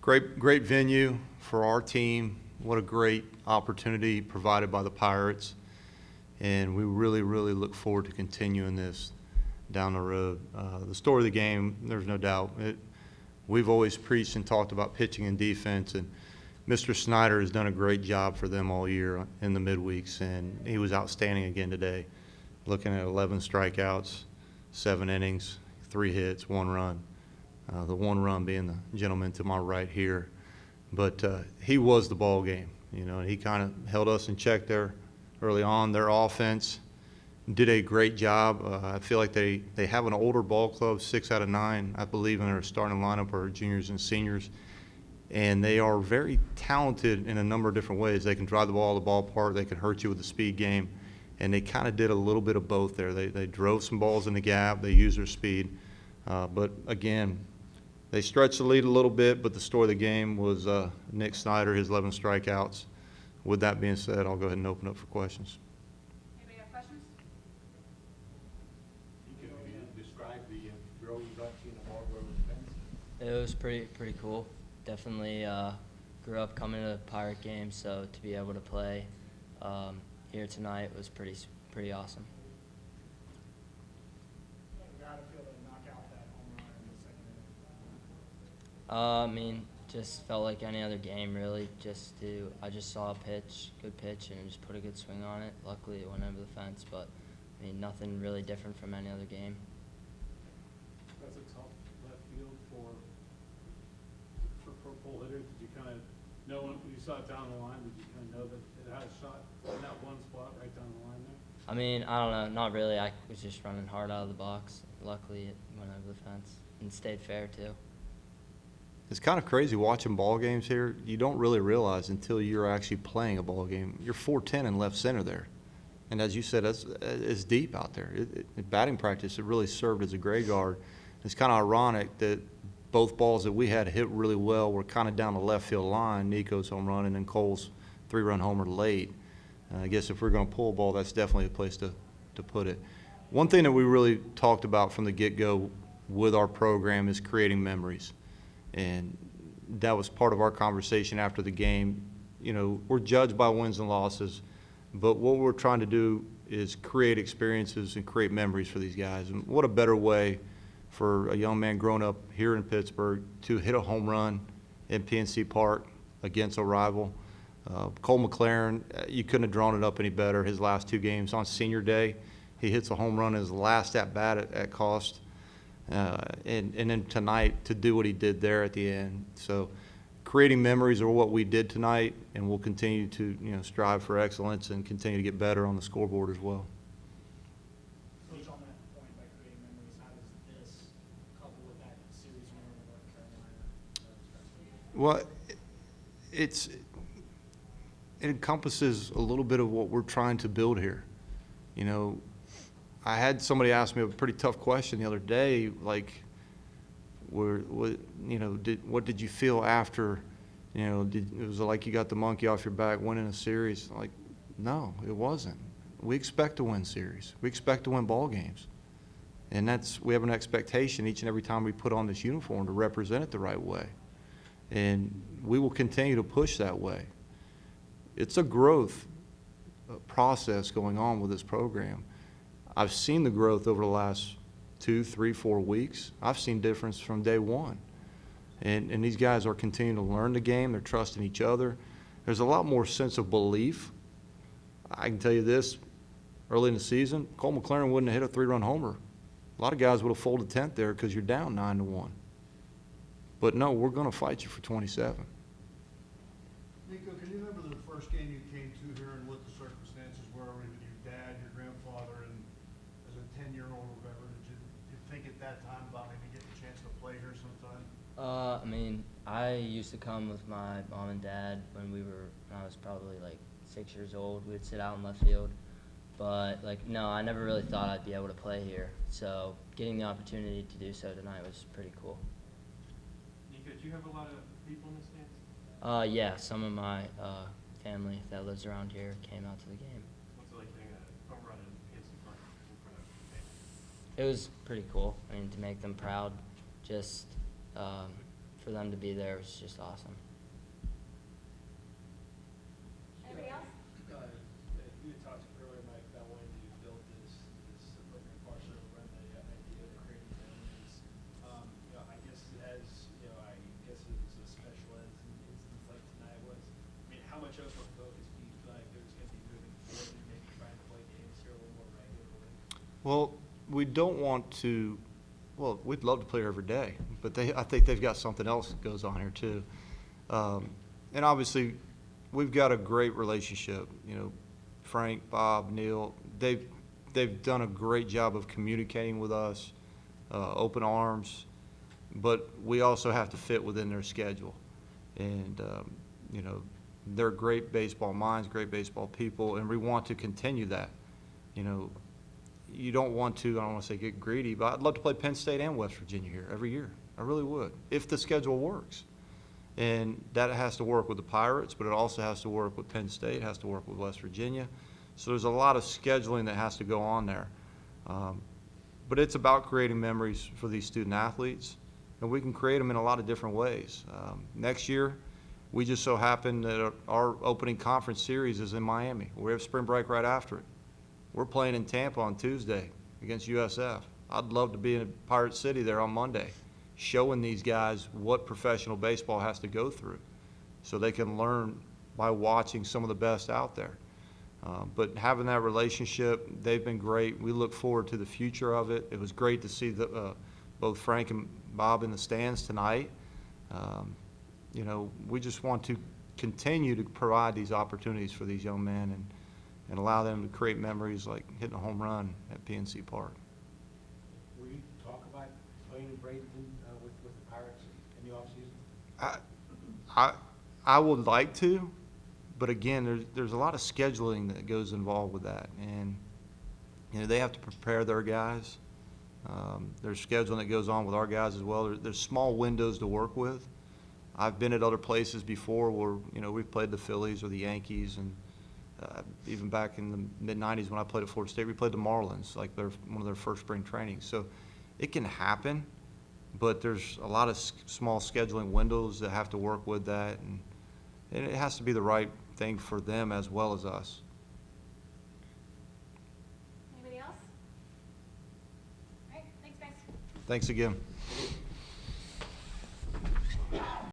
Great venue for our team. What a great opportunity provided by the Pirates. And we really look forward to continuing this down the road. The story of the game, there's no doubt. We've always preached and talked about pitching and defense, and Mr. Snyder has done a great job for them all year in the midweeks, and he was outstanding again today. Looking at 11 strikeouts, 7 innings, 3 hits, 1 run. The 1 run being the gentleman to my right here. But he was the ball game, and he kind of held us in check there early on. Their offense did a great job. I feel like they have an older ball club, 6 out of 9, I believe, in their starting lineup are juniors and seniors. And they are very talented in a number of different ways. They can drive the ball to the ballpark. They can hurt you with the speed game. And they kind of did a little bit of both there. They drove some balls in the gap. They used their speed. But, again, they stretched the lead a little bit, but the story of the game was Nick Snyder, his 11 strikeouts. With that being said, I'll go ahead and open up for questions. Anybody have questions? You can describe the grove you got seeing the ball grow fence. It was pretty cool. Definitely grew up coming to Pirate games, so to be able to play here tonight was pretty awesome. I mean, just felt like any other game, really. I just saw a good pitch, and just put a good swing on it. Luckily, it went over the fence, but I mean, nothing really different from any other game. That's a tough left field for pull hitters. Did you kind of know when you saw it down the line? Did you kind of know that it had a shot in that one spot right down the line there? I mean, I don't know, not really. I was just running hard out of the box. Luckily, it went over the fence and stayed fair too. It's kind of crazy watching ball games here. You don't really realize until you're actually playing a ball game. You're 410 in left center there. And as you said, it's deep out there. In batting practice, it really served as a grade guard. It's kind of ironic that both balls that we had hit really well were kind of down the left field line, Nico's home run and then Cole's 3-run homer late. I guess if we're going to pull a ball, that's definitely a place to put it. One thing that we really talked about from the get-go with our program is creating memories. And that was part of our conversation after the game. We're judged by wins and losses, but what we're trying to do is create experiences and create memories for these guys. And what a better way for a young man growing up here in Pittsburgh to hit a home run in PNC Park against a rival. Cole McLaren, you couldn't have drawn it up any better. His last 2 games on senior day, he hits a home run in his last at-bat at Cost. And then tonight to do what he did there at the end. So creating memories are what we did tonight, and we'll continue to strive for excellence and continue to get better on the scoreboard as well. Coach, on that point, by creating memories, how does this couple with that series win over North Carolina? Well, it encompasses a little bit of what we're trying to build here. I had somebody ask me a pretty tough question the other day, like, what did you feel after, it was like you got the monkey off your back winning a series? Like, no, it wasn't. We expect to win series. We expect to win ball games. And we have an expectation each and every time we put on this uniform to represent it the right way. And we will continue to push that way. It's a growth process going on with this program. I've seen the growth over the last 2, 3, 4 weeks. I've seen difference from day one. And these guys are continuing to learn the game. They're trusting each other. There's a lot more sense of belief. I can tell you this, early in the season, Cole McLaren wouldn't have hit a 3-run homer. A lot of guys would have folded 10th there because you're down 9-1. But no, we're going to fight you for 27. Nico, can you remember the first game you came to here and what the circumstances were with your dad, your grandfather, and as a 10-year-old or whatever? Did you think at that time about maybe getting a chance to play here sometime? I mean, I used to come with my mom and dad when I was probably like 6 years old. We'd sit out in left field. But, no, I never really thought I'd be able to play here. So getting the opportunity to do so tonight was pretty cool. Nico, did you have a lot of people in the stands? Yeah, some of my family that lives around here came out to the game. What's it like hitting a home run in PNC Park in front of fans? It was pretty cool. I mean, to make them proud, just for them to be there was just awesome. Anybody else? You had talked earlier, Mike, about when you built this appropriate partial run, the idea of creating families. I guess as, I guess it was a special ed instance like tonight was, how much of a focus do you feel like there's going to be moving forward and maybe trying to play games here a little more regularly? Well, we don't want to, well, we'd love to play here every day, but I think they've got something else that goes on here too. And obviously, we've got a great relationship. Frank, Bob, Neil, they've done a great job of communicating with us, open arms, but we also have to fit within their schedule. And, they're great baseball minds, great baseball people, and we want to continue that. You don't want to, I don't want to say get greedy, but I'd love to play Penn State and West Virginia here every year. I really would, if the schedule works. And that has to work with the Pirates, but it also has to work with Penn State, has to work with West Virginia. So there's a lot of scheduling that has to go on there. But it's about creating memories for these student athletes, and we can create them in a lot of different ways. Next year, we just so happen that our opening conference series is in Miami. We have spring break right after it. We're playing in Tampa on Tuesday against USF. I'd love to be in Pirate City there on Monday, showing these guys what professional baseball has to go through so they can learn by watching some of the best out there. But having that relationship, they've been great. We look forward to the future of it. It was great to see both Frank and Bob in the stands tonight. We just want to continue to provide these opportunities for these young men and allow them to create memories like hitting a home run at PNC Park. Will you talk about playing in Bradenton with the Pirates in the offseason? I would like to, but again, there's a lot of scheduling that goes involved with that, and they have to prepare their guys. There's scheduling that goes on with our guys as well. There's small windows to work with. I've been at other places before where we've played the Phillies or the Yankees, and even back in the mid-'90s when I played at Florida State, we played the Marlins, like one of their first spring trainings. So it can happen, but there's a lot of small scheduling windows that have to work with that, and it has to be the right thing for them as well as us. Anybody else? All right, thanks, guys. Thanks again.